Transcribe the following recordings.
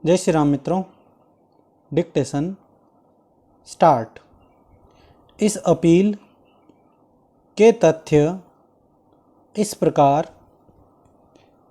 जय श्री राम मित्रों। Dictation start. इस अपील के तथ्य इस प्रकार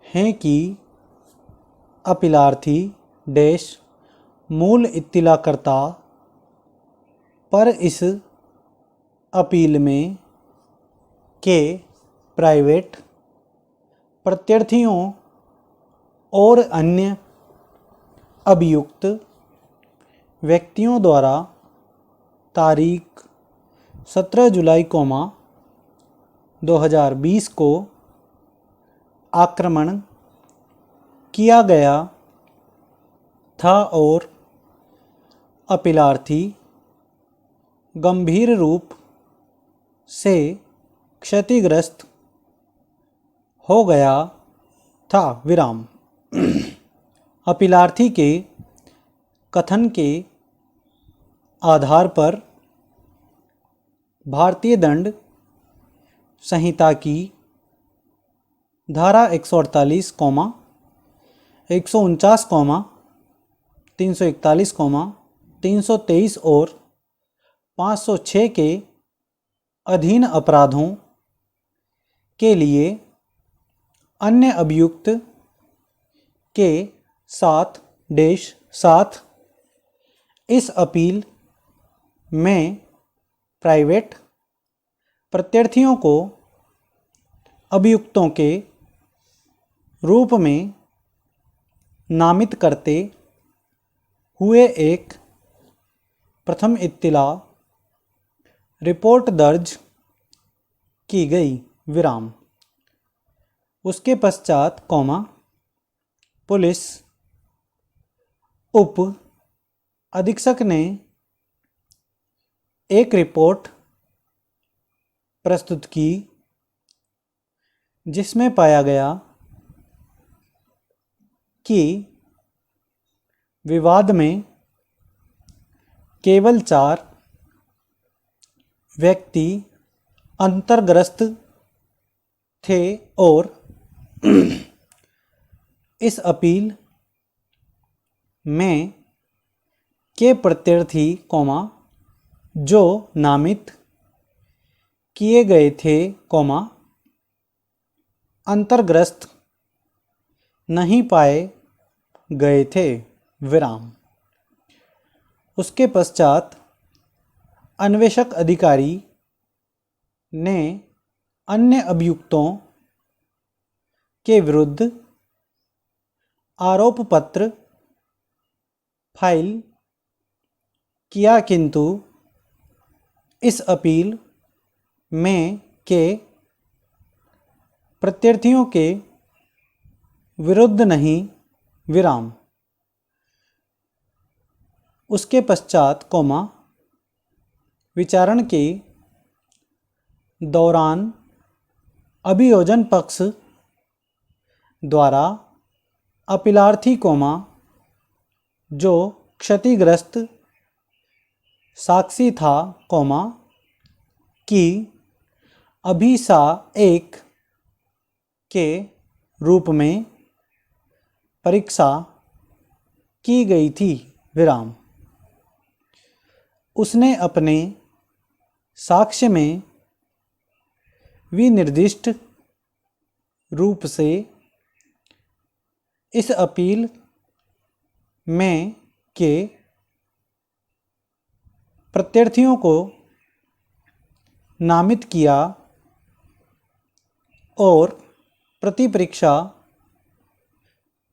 हैं कि अपीलार्थी डैश मूल इत्तिलाकर्ता पर इस अपील में के प्राइवेट प्रत्यर्थियों और अन्य अभियुक्त व्यक्तियों द्वारा तारीख 17 जुलाई 2020 को आक्रमण किया गया था और अपीलार्थी गंभीर रूप से क्षतिग्रस्त हो गया था। विराम। अपीलार्थी के कथन के आधार पर भारतीय दंड संहिता की धारा 148, 149, 341, 323 और 506 के अधीन अपराधों के लिए अन्य अभियुक्त के साथ इस अपील में प्राइवेट प्रत्यर्थियों को अभियुक्तों के रूप में नामित करते हुए एक प्रथम इत्तिला रिपोर्ट दर्ज की गई। विराम। उसके पश्चात पुलिस उप अधीक्षक ने एक रिपोर्ट प्रस्तुत की जिसमें पाया गया कि विवाद में केवल 4 व्यक्ति अंतर्ग्रस्त थे और इस अपील में के प्रत्यर्थी जो नामित किए गए थे अंतर्ग्रस्त नहीं पाए गए थे। विराम। उसके पश्चात अन्वेषक अधिकारी ने अन्य अभियुक्तों के विरुद्ध आरोप पत्र फाइल किया, किंतु इस अपील में के प्रत्यर्थियों के विरुद्ध नहीं। विराम। उसके पश्चात विचारण के दौरान अभियोजन पक्ष द्वारा अपीलार्थी जो क्षतिग्रस्त साक्षी था कि अभिसा 1 के रूप में परीक्षा की गई थी। विराम। उसने अपने साक्ष्य में विनिर्दिष्ट रूप से इस अपील में के प्रत्यर्थियों को नामित किया और प्रतिपरीक्षा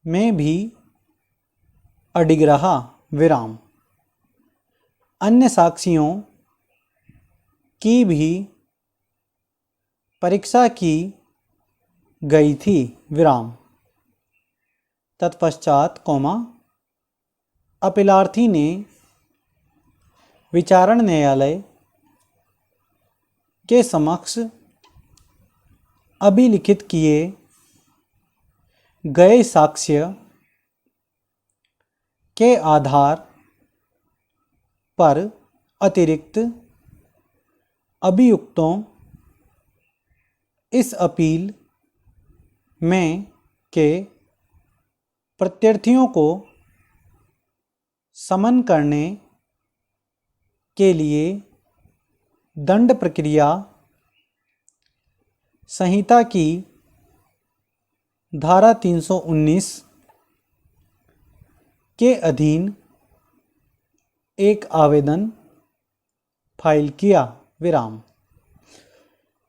में भी अडिग रहा। विराम। अन्य साक्षियों की भी परीक्षा की गई थी। विराम। तत्पश्चात अपीलार्थी ने विचारण न्यायालय के समक्ष अभिलिखित किए गए साक्ष्य के आधार पर अतिरिक्त अभियुक्तों इस अपील में के प्रत्यर्थियों को समन करने के लिए दंड प्रक्रिया संहिता की धारा 319 के अधीन एक आवेदन फाइल किया। विराम।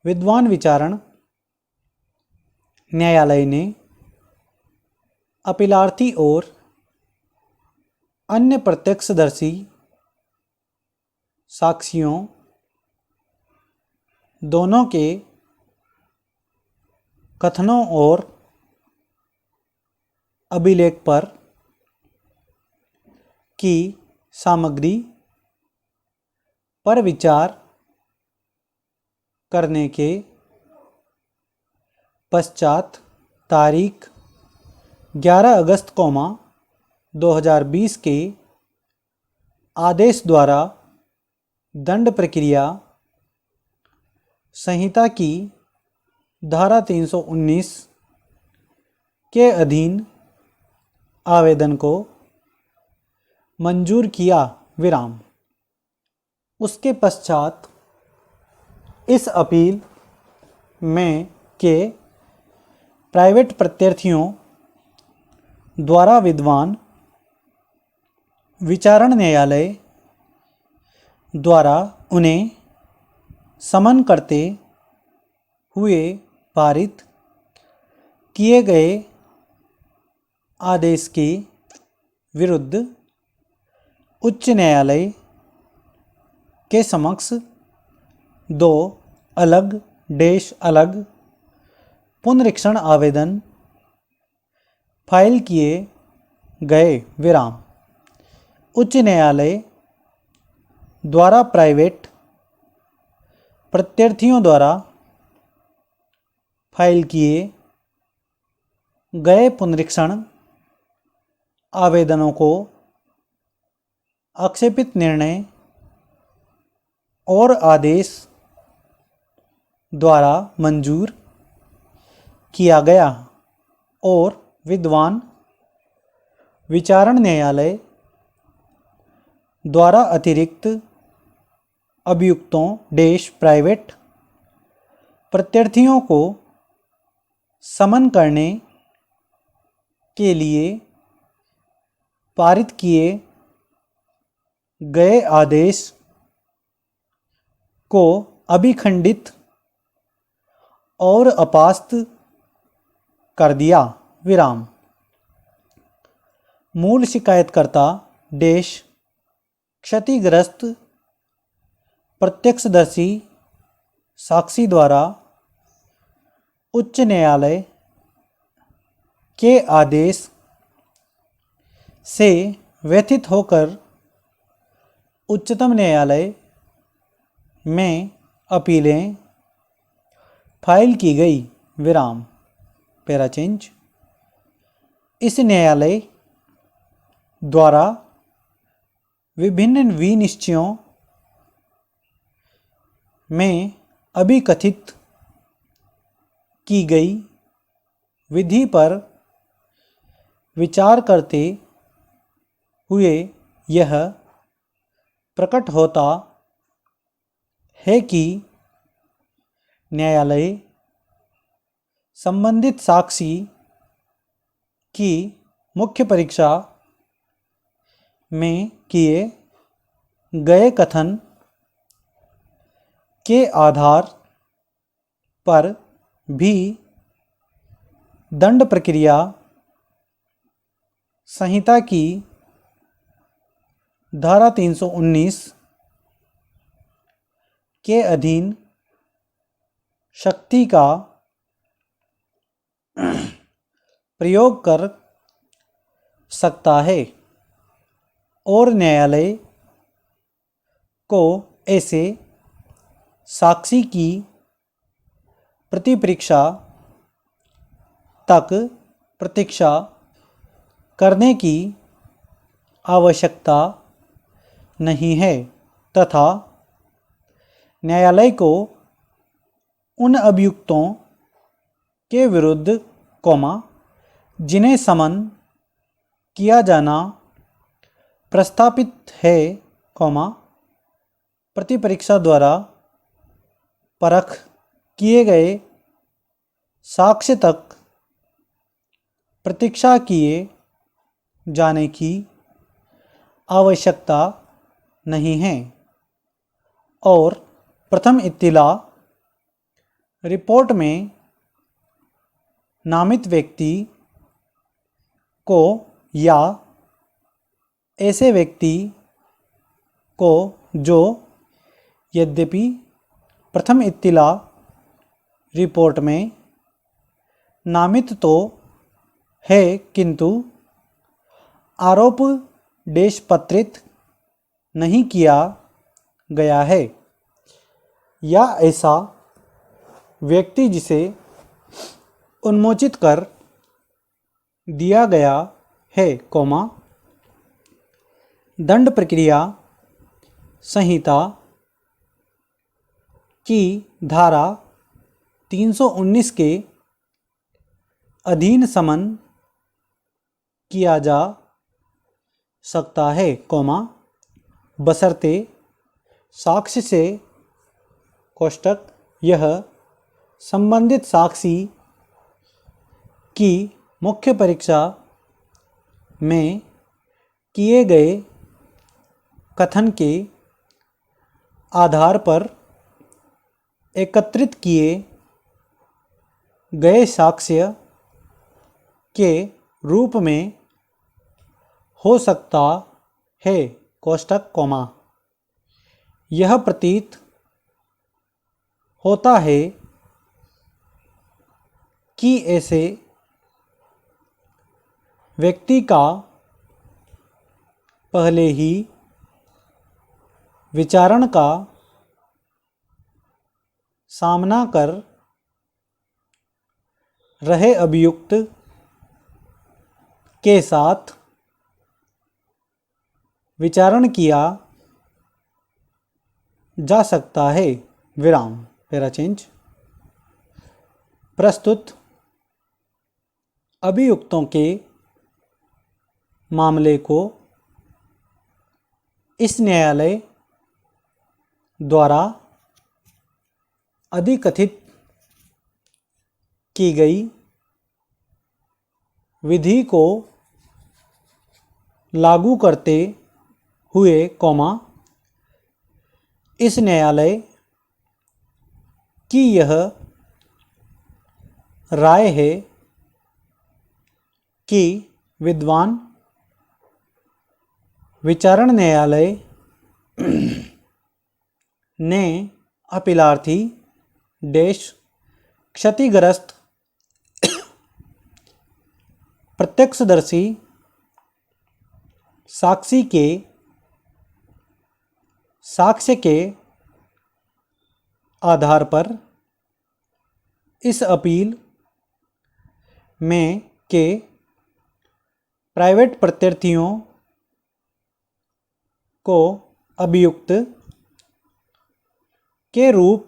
विद्वान विचारण न्यायालय ने अपीलार्थी और अन्य प्रत्यक्षदर्शी साक्षियों दोनों के कथनों और अभिलेख पर की सामग्री पर विचार करने के पश्चात तारीख 11 अगस्त 2020 के आदेश द्वारा दंड प्रक्रिया संहिता की धारा 319 के अधीन आवेदन को मंजूर किया। विराम। उसके पश्चात इस अपील में के प्राइवेट प्रत्यार्थियों द्वारा विद्वान विचारण न्यायालय द्वारा उन्हें समन करते हुए पारित किए गए आदेश के विरुद्ध उच्च न्यायालय के समक्ष दो अलग पुनरीक्षण आवेदन फाइल किए गए। विराम। उच्च न्यायालय द्वारा प्राइवेट प्रत्यार्थियों द्वारा फाइल किए गए पुनरीक्षण आवेदनों को आक्षेपित निर्णय और आदेश द्वारा मंजूर किया गया और विद्वान विचारण न्यायालय द्वारा अतिरिक्त अभियुक्तों प्राइवेट प्रत्यार्थियों को समन करने के लिए पारित किए गए आदेश को अभिखंडित और अपास्त कर दिया। विराम। मूल शिकायतकर्ता क्षतिग्रस्त प्रत्यक्षदर्शी साक्षी द्वारा उच्च न्यायालय के आदेश से व्यथित होकर उच्चतम न्यायालय में अपीलें फाइल की गई। विराम। पैराचेंज। इस न्यायालय द्वारा विभिन्न विनिश्चयों में अभिकथित की गई विधि पर विचार करते हुए यह प्रकट होता है कि न्यायालय संबंधित साक्षी की मुख्य परीक्षा में किए गए कथन के आधार पर भी दंड प्रक्रिया संहिता की धारा 319 के अधीन शक्ति का प्रयोग कर सकता है और न्यायालय को ऐसे साक्षी की प्रतिपरीक्षा तक प्रतीक्षा करने की आवश्यकता नहीं है तथा न्यायालय को उन अभियुक्तों के विरुद्ध जिन्हें समन किया जाना प्रस्थापित है, प्रतिपरीक्षा द्वारा परख किए गए साक्ष्य तक प्रतीक्षा किए जाने की आवश्यकता नहीं है और प्रथम इत्तिला रिपोर्ट में नामित व्यक्ति को या ऐसे व्यक्ति को जो यद्यपि प्रथम इत्तिला रिपोर्ट में नामित तो है किंतु आरोप देशपत्रित नहीं किया गया है, या ऐसा व्यक्ति जिसे उन्मोचित कर दिया गया है, दंड प्रक्रिया संहिता की धारा 319 के अधीन समन किया जा सकता है, बशर्ते साक्ष्य से कोष्टक यह संबंधित साक्षी की मुख्य परीक्षा में किए गए कथन के आधार पर एकत्रित किए गए साक्ष्य के रूप में हो सकता है, यह प्रतीत होता है कि ऐसे व्यक्ति का पहले ही विचारण का सामना कर रहे अभियुक्त के साथ विचारण किया जा सकता है, पैरा चेंज। प्रस्तुत अभियुक्तों के मामले को इस न्यायालय द्वारा अधिकथित की गई विधि को लागू करते हुए, इस न्यायालय की यह राय है कि विद्वान विचारण न्यायालय ने अपीलार्थी क्षतिग्रस्त प्रत्यक्षदर्शी साक्षी के साक्ष्य के आधार पर इस अपील में के प्राइवेट प्रत्यार्थियों को अभियुक्त के रूप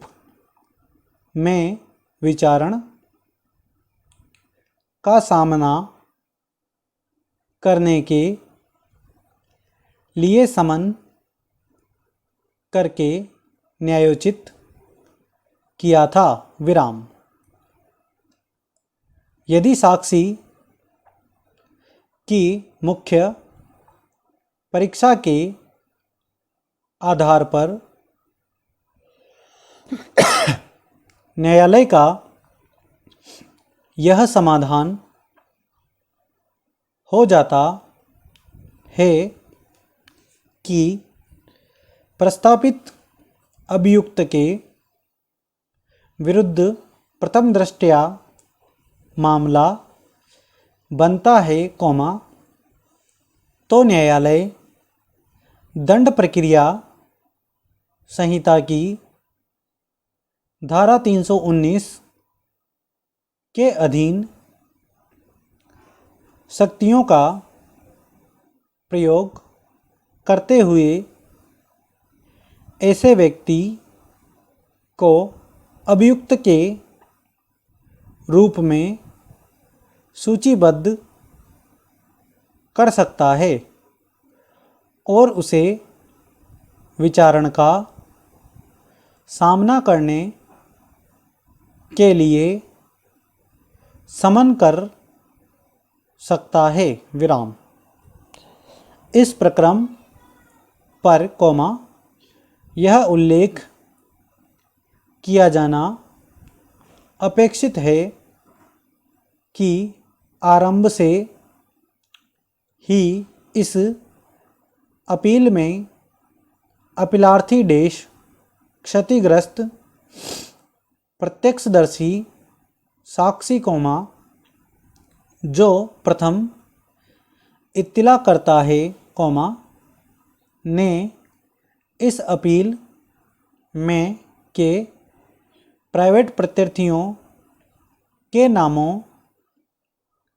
में विचारण का सामना करने के लिए समन करके न्यायोचित किया था, यदि साक्षी की मुख्य परीक्षा के आधार पर न्यायालय का यह समाधान हो जाता है कि प्रस्तापित अभियुक्त के विरुद्ध प्रथम दृष्टया मामला बनता है, तो न्यायालय दंड प्रक्रिया संहिता की धारा 319 के अधीन शक्तियों का प्रयोग करते हुए ऐसे व्यक्ति को अभियुक्त के रूप में सूचीबद्ध कर सकता है और उसे विचारण का सामना करने के लिए समन कर सकता है। विराम। इस प्रक्रम पर कॉमा यह उल्लेख किया जाना अपेक्षित है कि आरंभ से ही इस अपील में अपीलार्थी देश क्षतिग्रस्त प्रत्यक्षदर्शी साक्षी कौमा जो प्रथम इत्तिला करता है कौमा ने इस अपील में के प्राइवेट प्रत्यार्थियों के नामों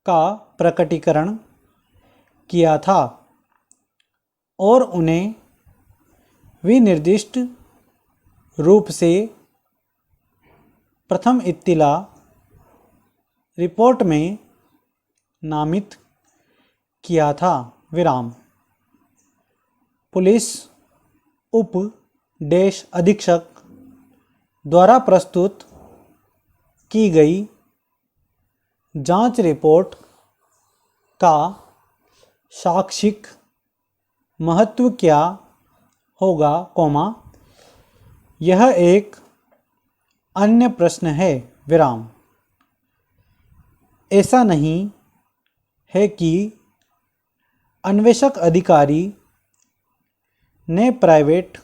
का प्रकटीकरण किया था और उन्हें विनिर्दिष्ट रूप से प्रथम इत्तिला रिपोर्ट में नामित किया था। विराम। पुलिस उप देश अधीक्षक द्वारा प्रस्तुत की गई जांच रिपोर्ट का साक्षिक महत्व क्या होगा कौमा यह एक अन्य प्रश्न है। विराम। ऐसा नहीं है कि अन्वेषक अधिकारी ने प्राइवेट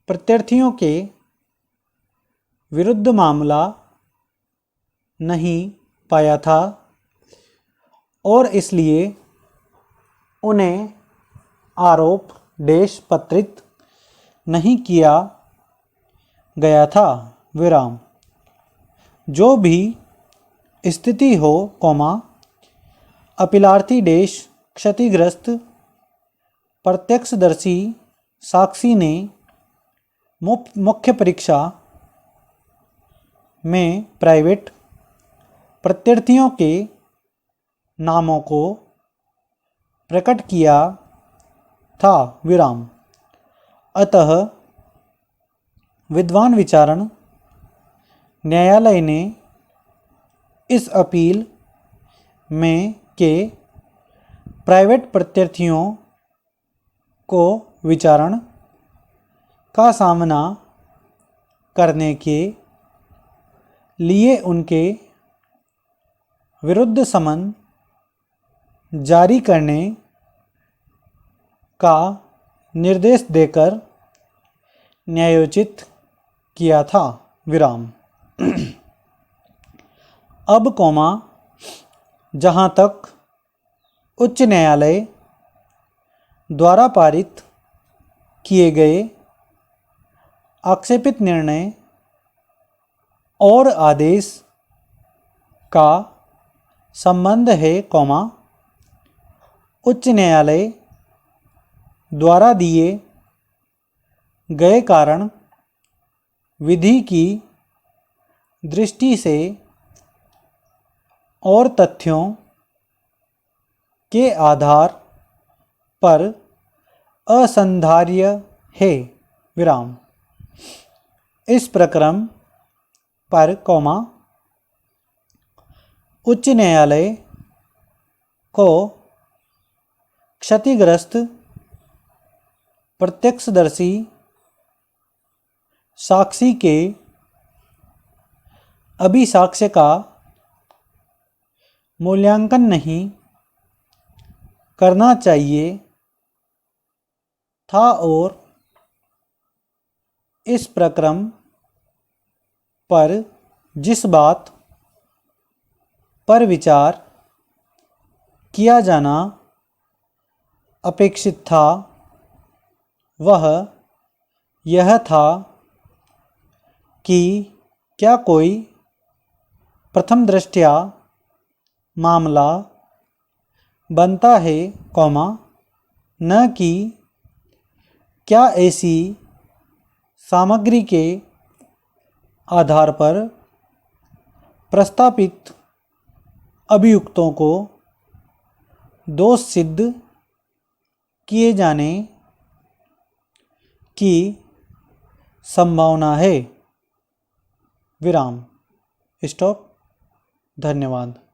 प्रत्यार्थियों के विरुद्ध मामला नहीं पाया था और इसलिए उन्हें आरोप देश पत्रित नहीं किया गया था। विराम। जो भी स्थिति हो कौमा अपीलार्थी देश क्षतिग्रस्त प्रत्यक्षदर्शी साक्षी ने मुख्य परीक्षा में प्राइवेट प्रत्यार्थियों के नामों को प्रकट किया था। विराम। अतः विद्वान विचारण न्यायालय ने इस अपील में के प्राइवेट प्रत्यार्थियों को विचारण का सामना करने के लिए उनके विरुद्ध समन जारी करने का निर्देश देकर न्यायोचित किया था। विराम। अब कौमा जहाँ तक उच्च न्यायालय द्वारा पारित किए गए आक्षेपित निर्णय और आदेश का संबंध है कौमा उच्च न्यायालय द्वारा दिए गए कारण विधि की दृष्टि से और तथ्यों के आधार पर असंधार्य है। विराम। इस प्रकरण पर कौमा उच्च न्यायालय को क्षतिग्रस्त प्रत्यक्षदर्शी साक्षी के अभिसाक्ष्य का मूल्यांकन नहीं करना चाहिए था और इस प्रकरण पर जिस बात पर विचार किया जाना अपेक्षित था वह यह था कि क्या कोई प्रथम दृष्टया मामला बनता है कौमा न कि क्या ऐसी सामग्री के आधार पर प्रस्तापित अभियुक्तों को दोष सिद्ध किए जाने की संभावना है। विराम। स्टॉप। धन्यवाद।